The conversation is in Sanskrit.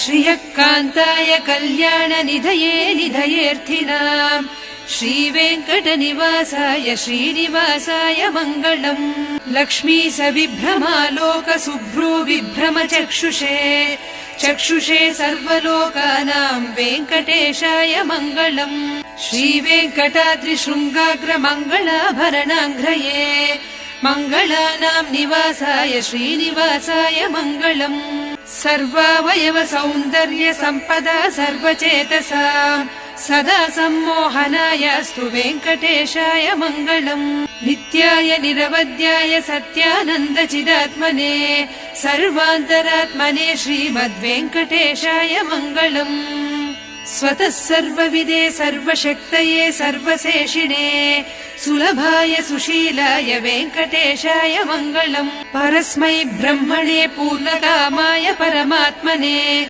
श्रियकान्ताय कल्याणनिधये निधयेऽर्थिनाम् श्रीवेङ्कटनिवासाय श्रीनिवासाय मङ्गलम्। लक्ष्मी सविभ्रमालोक शुभ्रो विभ्रम चक्षुषे सर्वलोकानाम् वेङ्कटेशाय मङ्गलम्। श्रीवेङ्कटाद्रिशृङ्गाग्र मङ्गलाभरणाङ्घ्रये मङ्गलानाम् निवासाय श्रीनिवासाय मङ्गलम्। सर्वावयव सौन्दर्य सम्पदा सर्वचेतसाम् सदा सम्मोहनायास्तु वेङ्कटेशाय मङ्गलम्। नित्याय निरवध्याय सत्यानन्द चिदात्मने सर्वान्तरात्मने श्रीमद्वेङ्कटेशाय मङ्गलम्। स्वतः सर्वविदे सर्वशक्तये सर्वशेषिणे सुलभाय सुशीलाय वेङ्कटेशाय मङ्गलम्। परस्मै ब्रह्मणे पूर्णकामाय परमात्मने